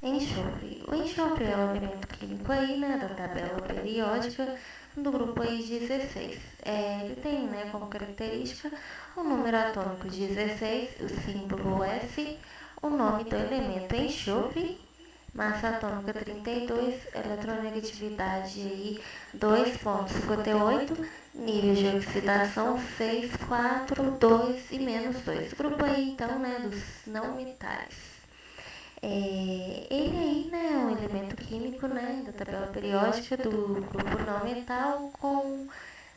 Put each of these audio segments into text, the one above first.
Enxofre. O enxofre é um elemento químico aí, né, da tabela periódica do grupo aí 16. Ele tem, né, como característica o número atômico 16, o símbolo S, o nome do elemento enxofre, massa atômica 32, eletronegatividade aí 2,58, nível de oxidação 6, 4, 2 e menos 2. Grupo aí então, né, dos não metais. Ele aí, né, é um elemento químico, né, da tabela periódica do grupo não metal com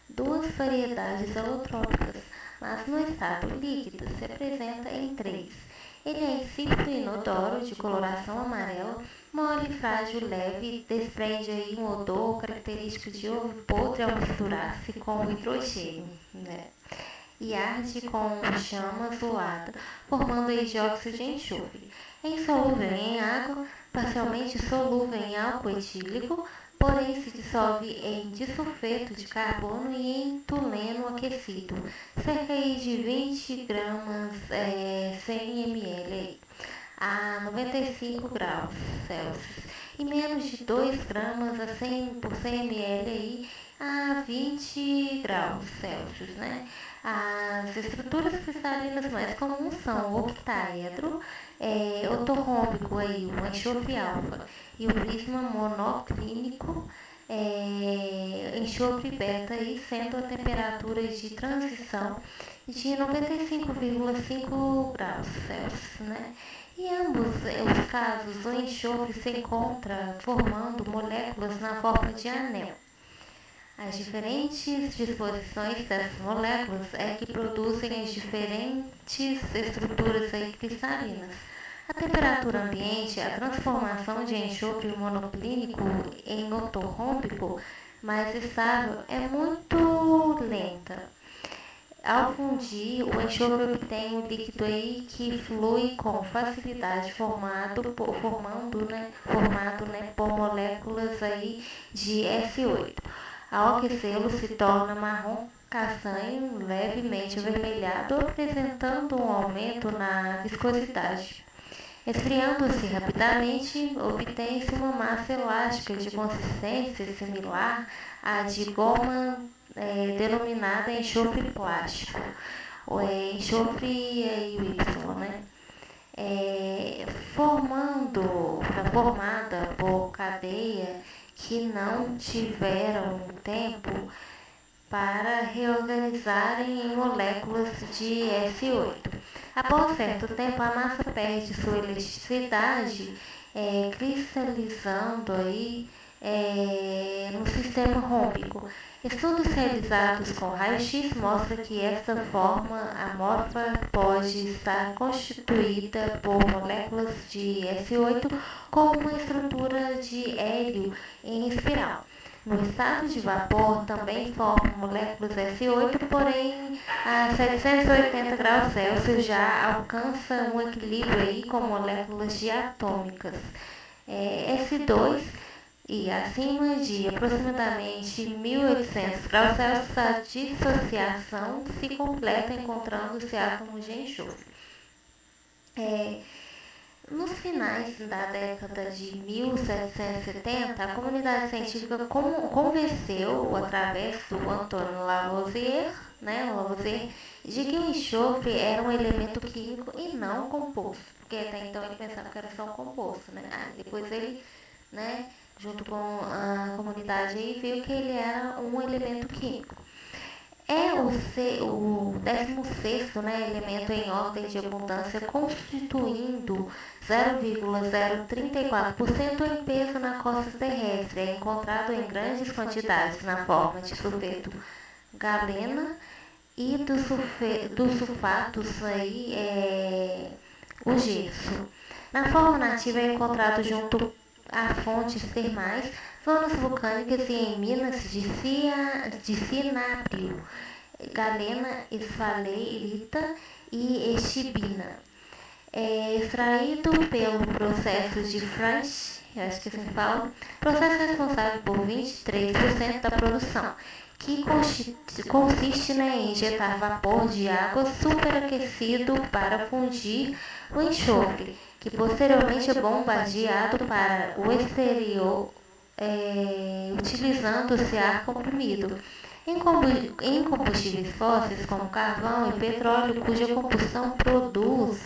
duas variedades alotrópicas, mas no estado líquido se apresenta em três. Ele é insípido e inodoro, de coloração amarela, mole, frágil, leve, desprende aí um odor característico de ovo podre ao misturar-se com o hidrogênio, né? E arde com chama azulada, formando aí dióxido de enxofre. É insolúvel em água, parcialmente solúvel em álcool etílico, porém se dissolve em disulfeto de carbono e em toleno aquecido, cerca de 20 gramas 100 ml a 95 graus Celsius e menos de 2 gramas a 100 por 100 ml aí a 20 graus Celsius, né? As estruturas cristalinas mais comuns são o octaedro, ortorrômbico aí, o enxofre alfa e o prisma monoclínico, enxofre beta aí, sendo a temperatura de transição de 95,5 graus Celsius, né? Em ambos os casos, o enxofre se encontra formando moléculas na forma de anel. As diferentes disposições dessas moléculas é que produzem as diferentes estruturas aí cristalinas. A temperatura ambiente, a transformação de enxofre monoclínico em ortorrômbico mais estável é muito lenta. Ao fundir, o enxofre obtém um líquido aí que flui com facilidade formado por moléculas aí de S8. Ao aquecê-lo, se torna marrom castanho, levemente avermelhado, apresentando um aumento na viscosidade. Esfriando-se rapidamente, obtém-se uma massa elástica de consistência similar à de goma, denominada enxofre plástico, ou enxofre Y, né? Formada por cadeia que não tiveram tempo para reorganizarem em moléculas de S8. Após certo tempo, a massa perde sua elasticidade, cristalizando aí no sistema rômbico. Estudos realizados com raio-x mostram que esta forma amorfa pode estar constituída por moléculas de S8 com uma estrutura de hélio em espiral. No estado de vapor também formam moléculas S8, porém a 780 graus Celsius já alcança um equilíbrio aí com moléculas diatômicas S2 e acima de aproximadamente 1800 graus Celsius a dissociação se completa encontrando-se átomos de enxofre. Nos finais da década de 1770, a comunidade científica convenceu, através do Antônio Lavoisier, de que o enxofre era um elemento químico e não composto, porque até então ele pensava que era só um composto, né? Depois ele, junto com a comunidade, viu que ele era um elemento químico. É o 16º elemento em ordem de abundância, constituindo 0,034% em peso na costa terrestre. É encontrado em grandes quantidades na forma de sulfeto galena e dos sulfatos aí, o gesso. Na forma nativa é encontrado junto a fontes termais, zonas vulcânicas e em minas de cinábrio, galena, esfalerita e estibina. É extraído pelo processo de French, acho que assim fala, processo responsável por 23% da produção. que consiste, né, em injetar vapor de água superaquecido para fundir o enxofre, que posteriormente é bombardeado para o exterior, utilizando-se ar comprimido. Em combustíveis fósseis, como carvão e petróleo, cuja combustão produz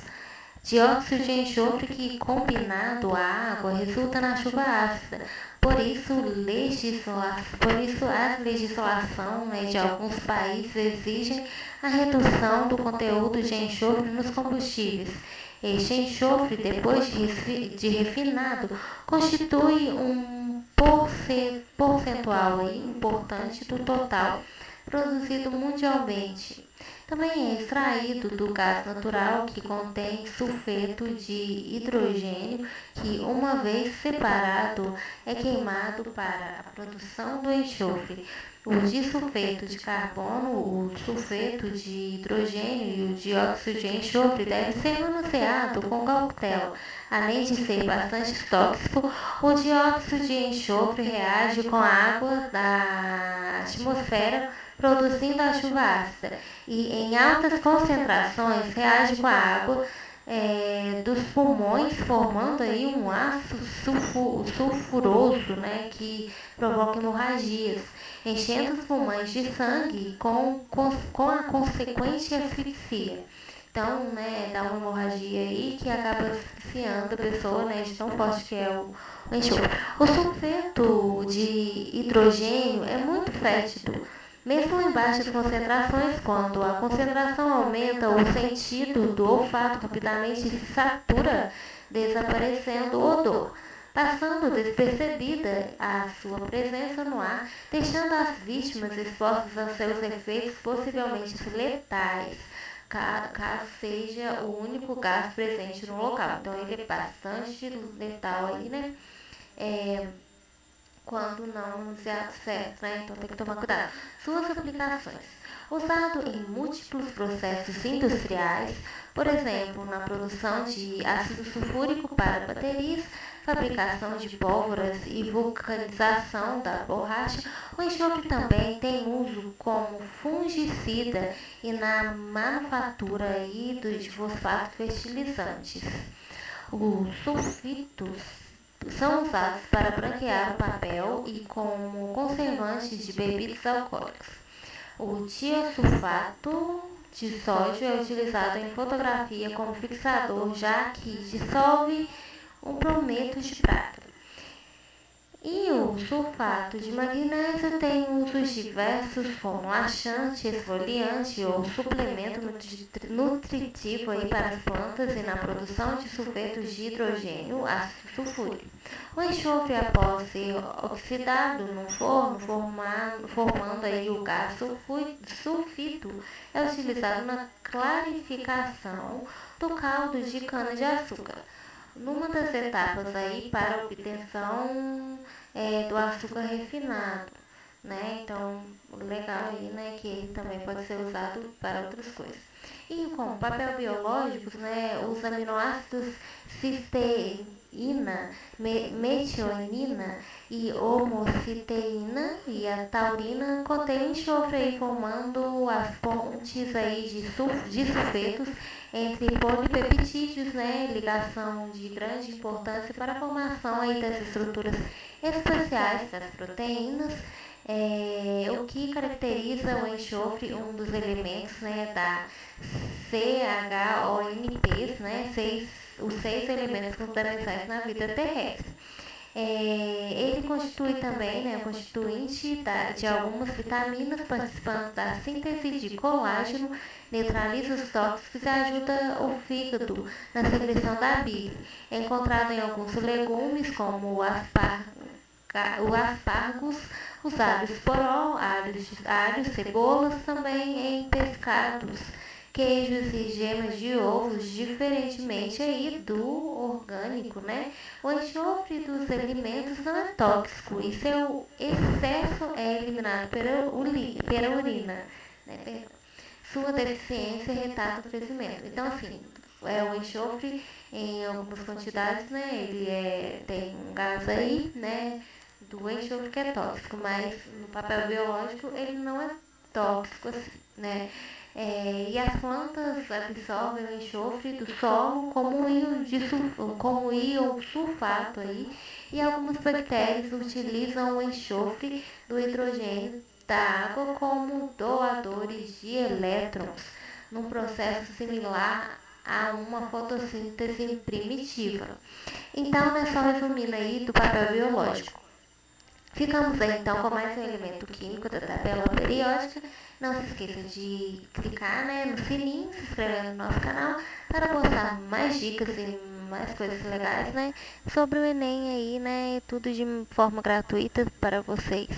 dióxido de enxofre que, combinado à água, resulta na chuva ácida. Por isso a legislação, né, de alguns países exigem a redução do conteúdo de enxofre nos combustíveis. Este enxofre, depois de refinado, constitui um percentual aí importante do total produzido mundialmente. Também é extraído do gás natural que contém sulfeto de hidrogênio, que, uma vez separado, é queimado para a produção do enxofre. O disulfeto de carbono, o sulfeto de hidrogênio e o dióxido de enxofre devem ser manuseados com cautela. Além de ser bastante tóxico, o dióxido de enxofre reage com a água da atmosfera, produzindo a chuva ácida, e em altas concentrações reage com a água dos pulmões, formando aí um ácido sulfuroso, né, que provoca hemorragias, enchendo os pulmões de sangue com a consequente asfixia. Então, né, dá uma hemorragia aí que acaba asfixiando a pessoa, né, de tão forte que é o enxofre. O sulfeto de hidrogênio é muito fétido, mesmo em baixas concentrações. Quando a concentração aumenta, o sentido do olfato rapidamente se satura, desaparecendo o odor, passando despercebida a sua presença no ar, deixando as vítimas expostas a seus efeitos possivelmente letais, caso seja o único gás presente no local. Então ele é bastante letal aí, né? Quando não anunciado certo, né? Então tem que tomar cuidado. Suas aplicações. Usado em múltiplos processos industriais, por exemplo, na produção de ácido sulfúrico para baterias, fabricação de pólvoras e vulcanização da borracha, o enxofre também tem uso como fungicida e na manufatura aí de fosfato fertilizantes. Os sulfitos são usados para branquear o papel e como conservantes de bebidas alcoólicas. O tiosulfato de sódio é utilizado em fotografia como fixador, já que dissolve um brometo de prata. E o sulfato de magnésio tem usos diversos como laxante, esfoliante ou suplemento nutritivo aí para as plantas e na produção de sulfetos de hidrogênio, ácido sulfúrico. O enxofre, após ser oxidado no forno, formando aí o gás sulfito, é utilizado na clarificação do caldo de cana-de-açúcar, numa das etapas aí para a obtenção do açúcar refinado, né? Então, legal aí, né, que ele também pode ser usado para outras coisas. E como papel biológicos, né, os aminoácidos cisteína, metionina e homociteína e a taurina contêm enxofre aí, formando as pontes aí de sulfetos entre polipeptídeos, né, ligação de grande importância para a formação aí das estruturas espaciais das proteínas, o que caracteriza o enxofre, um dos elementos, né, da CHONPs, né, os 6 elementos fundamentais na vida terrestre. Ele constitui também, né, constituinte de algumas vitaminas, participando da síntese de colágeno, neutraliza os tóxicos e ajuda o fígado na secreção da bile. É encontrado em alguns legumes, como o aspargos, os alhos poró, alhos, cebolas, também em pescados, queijos e gemas de ovos, diferentemente aí do orgânico, né? O enxofre dos alimentos não é tóxico e seu excesso é eliminado pela urina, né? Sua deficiência retarda o crescimento. Então, assim, o enxofre em algumas quantidades, né? Ele tem um gás aí, né, do enxofre que é tóxico, mas no papel biológico ele não é tóxico, assim, né? E as plantas absorvem o enxofre do solo como íon sulfato aí, e algumas bactérias utilizam o enxofre do hidrogênio da água como doadores de elétrons, num processo similar a uma fotossíntese primitiva. Então, né, só resumindo aí do papel biológico. Ficamos aí então com mais um elemento químico da tabela periódica. Não se esqueça de clicar, né, no sininho, se inscrever no nosso canal para postar mais dicas e mais coisas legais, né, sobre o Enem aí, né, tudo de forma gratuita para vocês.